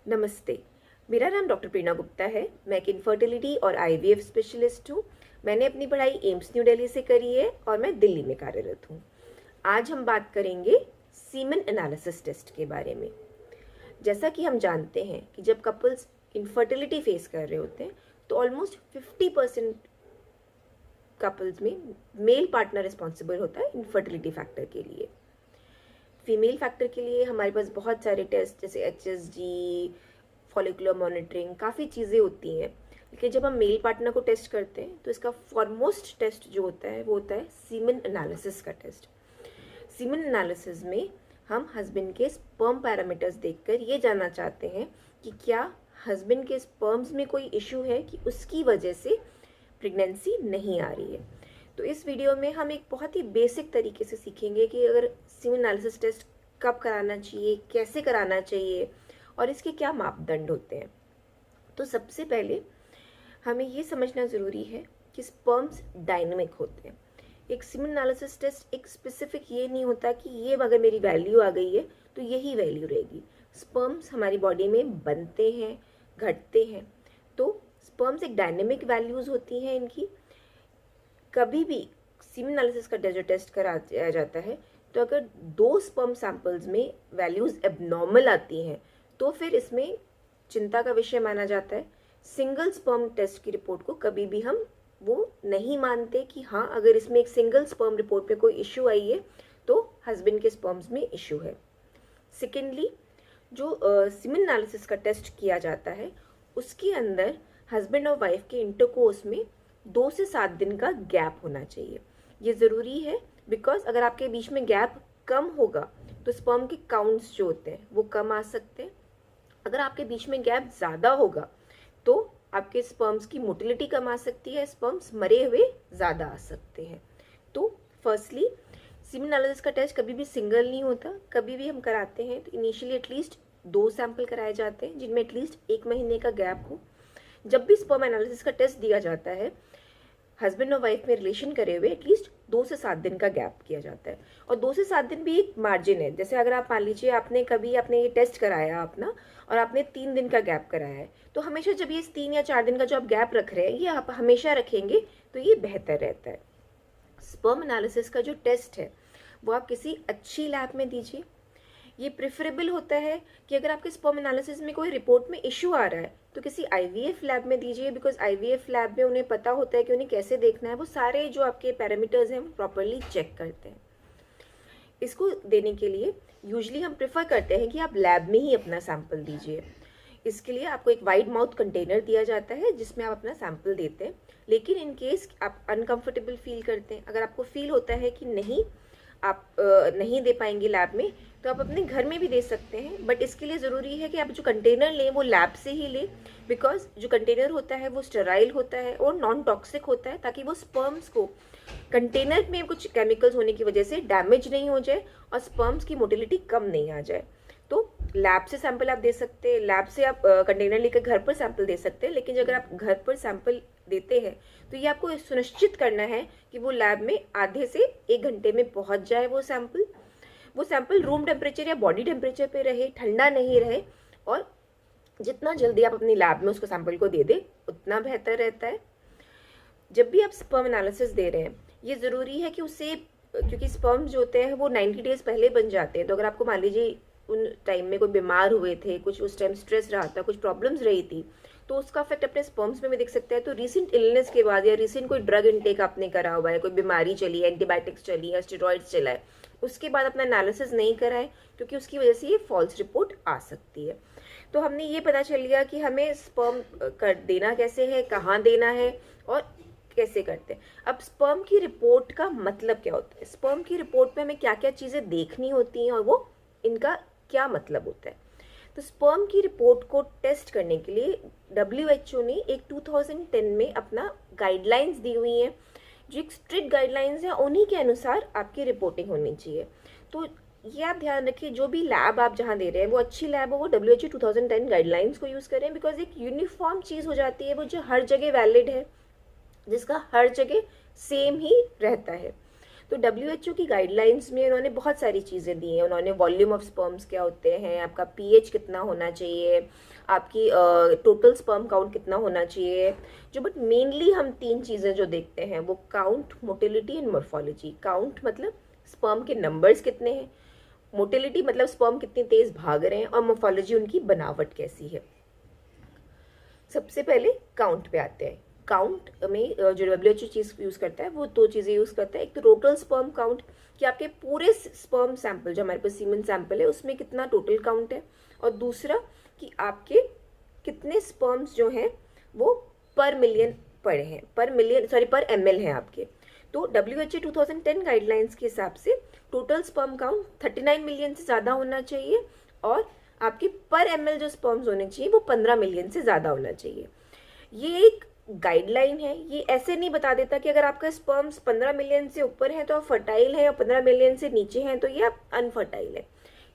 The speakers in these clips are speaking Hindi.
नमस्ते। मेरा नाम डॉक्टर प्रेरणा गुप्ता है। मैं एक इनफर्टिलिटी और आईवीएफ स्पेशलिस्ट हूँ। मैंने अपनी पढ़ाई एम्स न्यू दिल्ली से करी है और मैं दिल्ली में कार्यरत हूँ। आज हम बात करेंगे सीमेन एनालिसिस टेस्ट के बारे में। जैसा कि हम जानते हैं कि जब कपल्स इनफर्टिलिटी फेस कर रहे होते हैं तो ऑलमोस्ट 50% कपल्स में मेल पार्टनर रिस्पॉन्सिबल होता है इनफर्टिलिटी फैक्टर के लिए। फीमेल फैक्टर के लिए हमारे पास बहुत सारे टेस्ट जैसे HSG, फॉलिकुलर मॉनिटरिंग, काफ़ी चीज़ें होती हैं। लेकिन जब हम मेल पार्टनर को टेस्ट करते हैं तो इसका फॉरमोस्ट टेस्ट जो होता है वो होता है सीमेन एनालिसिस का टेस्ट। सीमेन एनालिसिस में हम हस्बैंड के स्पर्म पैरामीटर्स देखकर ये जानना चाहते हैं कि क्या हस्बैंड के स्पर्म्स में कोई इशू है कि उसकी वजह से प्रेगनेंसी नहीं आ रही है। तो इस वीडियो में हम एक बहुत ही बेसिक तरीके से सीखेंगे कि अगर सीमेन एनालिसिस टेस्ट कब कराना चाहिए, कैसे कराना चाहिए और इसके क्या मापदंड होते हैं। तो सबसे पहले हमें ये समझना ज़रूरी है कि स्पर्म्स डायनेमिक होते हैं। एक सीमेन एनालिसिस टेस्ट एक स्पेसिफिक ये नहीं होता कि ये अगर मेरी वैल्यू आ गई है तो यही वैल्यू रहेगी। स्पर्म्स हमारी बॉडी में बनते हैं, घटते हैं, तो स्पर्म्स एक डायनेमिक वैल्यूज़ होती हैं इनकी। कभी भी सीमेन एनालिसिस का जो टेस्ट कराया जाता है तो अगर 2 स्पर्म सैंपल्स में वैल्यूज़ एबनॉर्मल आती हैं तो फिर इसमें चिंता का विषय माना जाता है। सिंगल स्पर्म टेस्ट की रिपोर्ट को कभी भी हम वो नहीं मानते कि हाँ, अगर इसमें एक सिंगल स्पर्म रिपोर्ट में कोई इशू आई है तो हस्बैंड के स्पर्म्स में इशू है। सेकेंडली, जो सीमेन एनालिसिस का टेस्ट किया जाता है उसके अंदर हस्बैंड और वाइफ के इंटरकोर्स में 2 से 7 दिन का गैप होना चाहिए। ये ज़रूरी है बिकॉज अगर आपके बीच में गैप कम होगा तो स्पर्म के काउंट्स जो होते हैं वो कम आ सकते हैं। अगर आपके बीच में गैप ज़्यादा होगा तो आपके स्पर्म्स की मोटिलिटी कम आ सकती है, स्पर्म्स मरे हुए ज़्यादा आ सकते हैं। तो फर्स्टली सीमेन एनालिसिस का टेस्ट कभी भी सिंगल नहीं होता। कभी भी हम कराते हैं तो इनिशियली एटलीस्ट 2 सैंपल कराए जाते हैं जिनमें एटलीस्ट 1 महीने का गैप हो। जब भी स्पर्म एनालिसिस का टेस्ट दिया जाता है हस्बैंड और वाइफ में रिलेशन करे हुए एटलीस्ट 2 से 7 दिन का गैप किया जाता है। और 2 से 7 दिन भी एक मार्जिन है। जैसे अगर आप मान लीजिए आपने ये टेस्ट कराया अपना और आपने 3 दिन का गैप कराया है तो हमेशा जब ये 3 या 4 दिन का जो आप गैप रख रहे हैं ये आप हमेशा रखेंगे तो ये बेहतर रहता है। स्पर्म एनालिसिस का जो टेस्ट है वो आप किसी अच्छी लैब में दीजिए। ये प्रेफरेबल होता है कि अगर आपके स्पर्म एनालिसिस में कोई रिपोर्ट में इशू आ रहा है तो किसी आईवीएफ लैब में दीजिए, बिकॉज आईवीएफ लैब में उन्हें पता होता है कि उन्हें कैसे देखना है। वो सारे जो आपके पैरामीटर्स हैं वो प्रॉपरली चेक करते हैं। इसको देने के लिए यूजली हम प्रेफर करते हैं कि आप लैब में ही अपना सैंपल दीजिए। इसके लिए आपको एक वाइड माउथ कंटेनर दिया जाता है जिसमें आप अपना सैंपल देते हैं। लेकिन इन केस आप अनकंफर्टेबल फील करते हैं, अगर आपको फील होता है कि नहीं आप नहीं दे पाएंगे लैब में तो आप अपने घर में भी दे सकते हैं। बट इसके लिए ज़रूरी है कि आप जो कंटेनर लें वो लैब से ही लें, बिकॉज जो कंटेनर होता है वो स्टेराइल होता है और नॉन टॉक्सिक होता है, ताकि वो स्पर्म्स को कंटेनर में कुछ केमिकल्स होने की वजह से डैमेज नहीं हो जाए और स्पर्म्स की मोटिलिटी कम नहीं आ जाए। तो लैब से सैंपल आप दे सकते हैं, लैब से आप कंटेनर लेकर घर पर सैंपल दे सकते हैं। लेकिन अगर आप घर पर सैंपल देते हैं तो ये आपको सुनिश्चित करना है कि वो लैब में आधे से 1 घंटे में पहुंच जाए वो सैंपल रूम टेम्परेचर या बॉडी टेम्परेचर पे रहे, ठंडा नहीं रहे। और जितना जल्दी आप अपनी लैब में उसको सैंपल को दे दें उतना बेहतर रहता है। जब भी आप स्पर्म एनालिसिस दे रहे हैं ये ज़रूरी है कि उससे, क्योंकि स्पर्म जो होते हैं वो 90 डेज पहले बन जाते हैं। तो अगर आपको मान लीजिए उन टाइम में कोई बीमार हुए थे, कुछ उस टाइम स्ट्रेस रहा था, कुछ प्रॉब्लम्स रही थी, तो उसका इफेक्ट अपने स्पर्म्स में भी दिख सकता है। तो रीसेंट इलनेस के बाद या रीसेंट कोई ड्रग इनटेक आपने करा हुआ है, कोई बीमारी चली है, एंटीबायोटिक्स चली है, स्टेरॉइड्स चला है, उसके बाद अपना एनालिसिस नहीं कराएं क्योंकि उसकी वजह से ये फॉल्स रिपोर्ट आ सकती है। तो हमने ये पता चल गया कि हमें स्पर्म कर देना कैसे है, कहाँ देना है और कैसे करते हैं। अब स्पर्म की रिपोर्ट का मतलब क्या होता है, स्पर्म की रिपोर्ट में हमें क्या क्या चीज़ें देखनी होती हैं और वो इनका क्या मतलब होता है। तो स्पर्म की रिपोर्ट को टेस्ट करने के लिए WHO ने एक 2010 में अपना गाइडलाइंस दी हुई हैं, जो एक स्ट्रिक्ट गाइडलाइंस है, उन्हीं के अनुसार आपकी रिपोर्टिंग होनी चाहिए। तो ये आप ध्यान रखिए, जो भी लैब आप जहाँ दे रहे हैं वो अच्छी लैब हो, वो WHO 2010 गाइडलाइंस को यूज़ करें, बिकॉज एक यूनिफॉर्म चीज़ हो जाती है वो जो हर जगह वैलिड है, जिसका हर जगह सेम ही रहता है। तो WHO की गाइडलाइंस में उन्होंने बहुत सारी चीज़ें दी हैं। उन्होंने वॉल्यूम ऑफ स्पर्म्स क्या होते हैं, आपका पीएच कितना होना चाहिए, आपकी टोटल स्पर्म काउंट कितना होना चाहिए, जो बट मेनली हम 3 चीज़ें जो देखते हैं वो count, motility and morphology. Count मतलब स्पर्म के नंबर्स कितने हैं, मोटिलिटी मतलब स्पर्म कितनी तेज भाग रहे हैं, और मॉर्फोलॉजी उनकी बनावट कैसी है। सबसे पहले काउंट पे आते हैं। काउंट में जो WHO चीज़ यूज़ करता है वो 2 चीज़ें यूज़ करता है। एक तो टोटल स्पर्म काउंट, कि आपके पूरे स्पर्म सैंपल जो हमारे पास सीमन सैंपल है उसमें कितना टोटल काउंट है, और दूसरा कि आपके कितने स्पर्म्स जो हैं वो पर मिलियन पड़े हैं, पर ml हैं आपके। तो WHO 2010 गाइडलाइंस के हिसाब से टोटल स्पर्म काउंट 39 मिलियन से ज़्यादा होना चाहिए, और आपके पर ml जो स्पर्म्स होने चाहिए वो 15 मिलियन से ज़्यादा होना चाहिए। ये एक गाइडलाइन है, ये ऐसे नहीं बता देता कि अगर आपका स्पर्म्स 15 मिलियन से ऊपर है तो आप फर्टाइल हैं, और 15 मिलियन से नीचे हैं तो ये आप अनफर्टाइल है।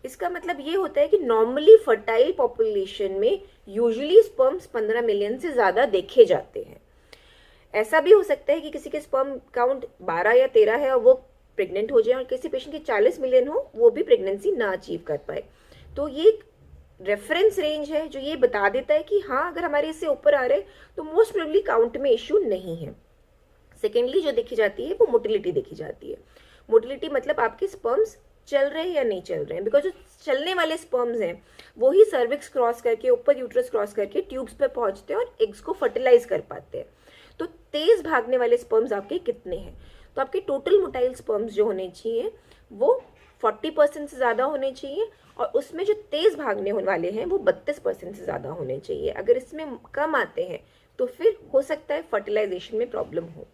इसका मतलब ये होता है कि नॉर्मली फर्टाइल पॉपुलेशन में यूजुअली स्पर्म्स 15 मिलियन से ज़्यादा देखे जाते हैं। ऐसा भी हो सकता है कि किसी के स्पर्म काउंट 12 या 13 है और वो प्रेग्नेंट हो जाए, और किसी पेशेंट के 40 मिलियन हो वो भी प्रेगनेंसी ना अचीव कर पाए। तो ये एक रेफरेंस रेंज है जो ये बता देता है कि हाँ अगर हमारे इससे ऊपर आ रहे तो मोस्ट प्रोबेबली काउंट में इश्यू नहीं है। सेकेंडली जो देखी जाती है वो मोटिलिटी देखी जाती है। मोटिलिटी मतलब आपके स्पर्म्स चल रहे हैं या नहीं चल रहे हैं, बिकॉज जो चलने वाले स्पर्म्स हैं वो ही सर्विक्स क्रॉस करके ऊपर यूट्रस क्रॉस करके ट्यूब्स पे पहुंचते हैं और एग्स को फर्टिलाइज कर पाते हैं। तो तेज भागने वाले स्पर्म्स आपके कितने हैं, तो आपके टोटल मोटाइल स्पर्म्स जो होने चाहिए वो 40% से ज़्यादा होने चाहिए, और उसमें जो तेज़ भागने होने वाले हैं वो 32% से ज़्यादा होने चाहिए। अगर इसमें कम आते हैं तो फिर हो सकता है फर्टिलाइजेशन में प्रॉब्लम हो।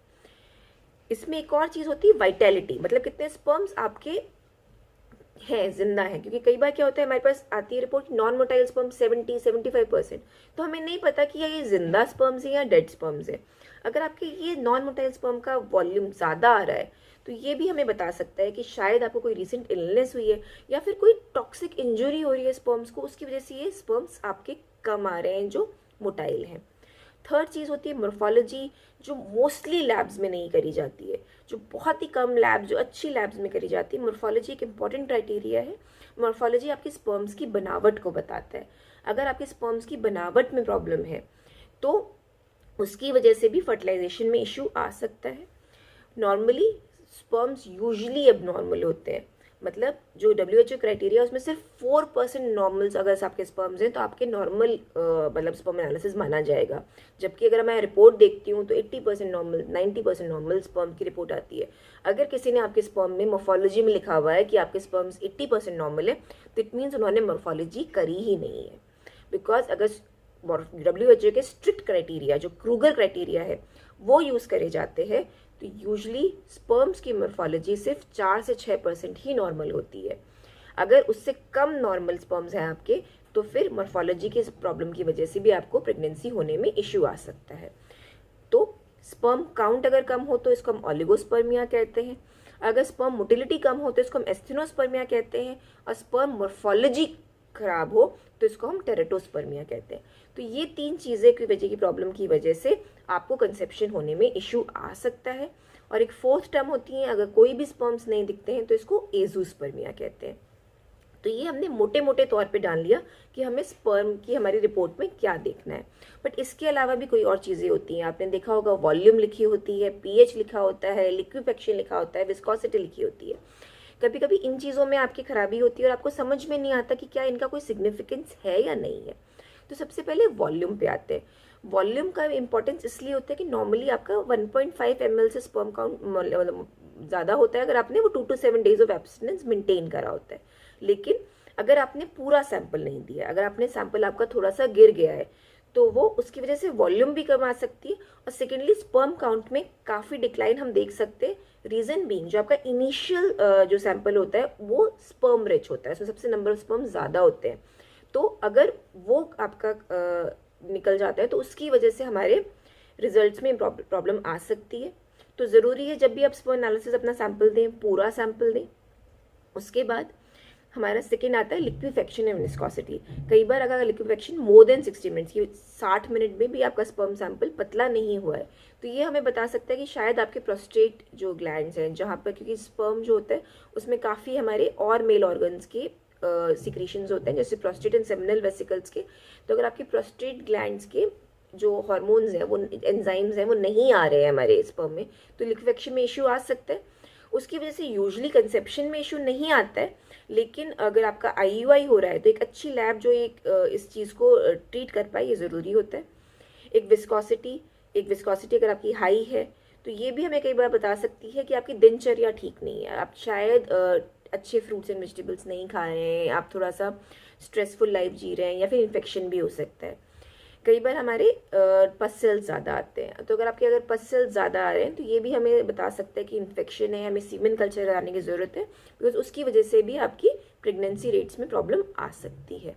इसमें एक और चीज़ होती है वाइटैलिटी, मतलब कितने स्पर्म्स आपके हैं, जिंदा है। क्योंकि कई बार क्या होता है हमारे पास आती है रिपोर्ट नॉन मोटाइल स्पर्म 70-75%, तो हमें नहीं पता कि ये जिंदा स्पर्म्स है या डेड स्पर्म्स है। अगर आपके ये नॉन मोटाइल स्पर्म का वॉल्यूम ज़्यादा आ रहा है तो ये भी हमें बता सकता है कि शायद आपको कोई रिसेंट इलनेस हुई है या फिर कोई टॉक्सिक इंजरी हो रही है स्पर्म्स को, उसकी वजह से ये स्पर्म्स आपके कम आ रहे हैं जो मोटाइल हैं। थर्ड चीज़ होती है मॉर्फोलॉजी, जो मोस्टली लैब्स में नहीं करी जाती है, जो बहुत ही कम लैब, जो अच्छी लैब्स में करी जाती है। मॉर्फोलॉजी एक इंपॉर्टेंट क्राइटेरिया है। मॉर्फोलॉजी आपके स्पर्म्स की बनावट को बताता है। अगर आपके स्पर्म्स की बनावट में प्रॉब्लम है तो उसकी वजह से भी फर्टिलाइजेशन में इशू आ सकता है। नॉर्मली स्पर्म्स यूजुअली एबनॉर्मल होते हैं, मतलब जो WHO क्राइटेरिया उसमें सिर्फ 4% नॉर्मल्स अगर आपके स्पर्म्स हैं तो आपके नॉर्मल मतलब स्पर्म एनालिसिस माना जाएगा। जबकि अगर मैं रिपोर्ट देखती हूँ तो 80% नॉर्मल, 90% नॉर्मल स्पर्म की रिपोर्ट आती है। अगर किसी ने आपके स्पर्म में मॉर्फोलॉजी में लिखा हुआ है कि आपके स्पर्म्स 80% नॉर्मल है तो इट मीन्स उन्होंने मॉर्फोलॉजी करी ही नहीं है। बिकॉज अगर WHO के स्ट्रिक्ट क्राइटेरिया जो क्रूगर क्राइटेरिया है वो यूज़ करे जाते हैं तो यूजुअली स्पर्म्स की मॉर्फोलॉजी सिर्फ 4 से 6% ही नॉर्मल होती है। अगर उससे कम नॉर्मल स्पर्म्स हैं आपके तो फिर मॉर्फोलॉजी की प्रॉब्लम की वजह से भी आपको प्रेगनेंसी होने में इश्यू आ सकता है। तो स्पर्म काउंट अगर कम हो तो इसको हम ओलिगोस्पर्मिया कहते हैं। अगर स्पर्म मोटिलिटी कम हो तो इसको हम एस्थेनोस्पर्मिया कहते हैं, और स्पर्म मॉर्फोलॉजी खराब हो तो इसको हम टेरेटोस्पर्मिया कहते हैं। तो ये 3 चीज़ें की वजह की प्रॉब्लम की वजह से आपको कंसेप्शन होने में इशू आ सकता है। और एक फोर्थ टर्म होती है, अगर कोई भी स्पर्म्स नहीं दिखते हैं तो इसको एजोस्पर्मिया कहते हैं। तो ये हमने मोटे मोटे तौर पे डाल लिया कि हमें स्पर्म की हमारी रिपोर्ट में क्या देखना है। बट इसके अलावा भी कोई और चीज़ें होती हैं। आपने देखा होगा वॉल्यूम लिखी होती है, पीएच लिखा होता है, लिक्विफेक्शन लिखा होता है, विस्कोसिटी लिखी होती है। कभी कभी इन चीज़ों में आपकी खराबी होती है और आपको समझ में नहीं आता कि क्या इनका कोई सिग्निफिकेंस है या नहीं है। तो सबसे पहले वॉल्यूम पे आते हैं। वॉल्यूम का इंपॉर्टेंस इसलिए होता है कि नॉर्मली आपका 1.5 ml से स्पर्म काउंट ज़्यादा होता है अगर आपने वो 2 to 7 days of abstinence maintain करा होता है। लेकिन अगर आपने पूरा सैंपल नहीं दिया, अगर आपने सैंपल आपका थोड़ा सा गिर गया है तो वो उसकी वजह से वॉल्यूम भी कम आ सकती है। और सेकेंडली स्पर्म काउंट में काफ़ी डिक्लाइन हम देख सकते हैं। रीज़न बीइंग जो आपका इनिशियल जो सैंपल होता है वो स्पर्म रिच होता है, उसमें सबसे नंबर ऑफ स्पर्म ज़्यादा होते हैं। तो अगर वो आपका निकल जाता है तो उसकी वजह से हमारे रिजल्ट्स में प्रॉब्लम आ सकती है। तो ज़रूरी है जब भी आप स्पर्म एनालिसिस अपना सैंपल दें, पूरा सैंपल दें। उसके बाद हमारा सेकेंड आता है लिक्विफेक्शन एंड विस्कोसिटी। कई बार अगर लिक्विफेक्शन मोर देन 60 मिनट्स की 60 मिनट में भी आपका स्पर्म सैंपल पतला नहीं हुआ है, तो ये हमें बता सकता है कि शायद आपके प्रोस्टेट जो ग्लैंड्स हैं, जहाँ पर, क्योंकि स्पर्म जो होता है उसमें काफ़ी हमारे और मेल ऑर्गन्स के सिक्रीशंस होते हैं, जैसे प्रोस्टेट एंड सेमिनल वेसिकल्स के। तो अगर आपके प्रोस्टेट ग्लैंड्स के जो हार्मोन्स हैं, वो एंजाइम्स हैं, वो नहीं आ रहे हैं हमारे स्पर्म में, तो लिक्विफेक्शन में इशू आ सकता है। उसकी वजह से यूजुअली कंसेप्शन में इशू नहीं आता है, लेकिन अगर आपका IUI हो रहा है तो एक अच्छी लैब जो इस चीज़ को ट्रीट कर पाए, ये ज़रूरी होता है। एक विस्कोसिटी अगर आपकी हाई है तो ये भी हमें कई बार बता सकती है कि आपकी दिनचर्या ठीक नहीं है, आप शायद अच्छे फ्रूट्स एंड वेजिटेबल्स नहीं खा रहे हैं, आप थोड़ा सा स्ट्रेसफुल लाइफ जी रहे हैं, या फिर इन्फेक्शन भी हो सकता है। कई बार हमारे पस सेल्स ज़्यादा आते हैं, तो अगर आपके अगर पस सेल्स ज़्यादा आ रहे हैं तो ये भी हमें बता सकता है कि इन्फेक्शन है, हमें सीमेन कल्चर कराने की ज़रूरत है, बिकॉज उसकी वजह से भी आपकी प्रेगनेंसी रेट्स में प्रॉब्लम आ सकती है।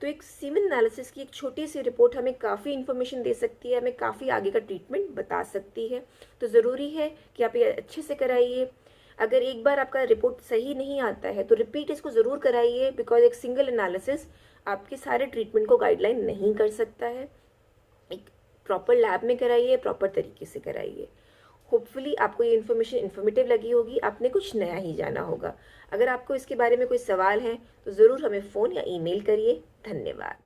तो एक सीमेन एनालिसिस की एक छोटी सी रिपोर्ट हमें काफ़ी इन्फॉर्मेशन दे सकती है, हमें काफ़ी आगे का ट्रीटमेंट बता सकती है। तो ज़रूरी है कि आप ये अच्छे से कराइए। अगर एक बार आपका रिपोर्ट सही नहीं आता है तो रिपीट इसको ज़रूर कराइए, बिकॉज एक सिंगल एनालिसिस आपके सारे ट्रीटमेंट को गाइडलाइन नहीं कर सकता है। एक प्रॉपर लैब में कराइए, प्रॉपर तरीके से कराइए। होपफुली आपको ये इन्फॉर्मेशन इन्फॉर्मेटिव लगी होगी, आपने कुछ नया ही जाना होगा। अगर आपको इसके बारे में कोई सवाल है तो ज़रूर हमें फ़ोन या ईमेल करिए। धन्यवाद।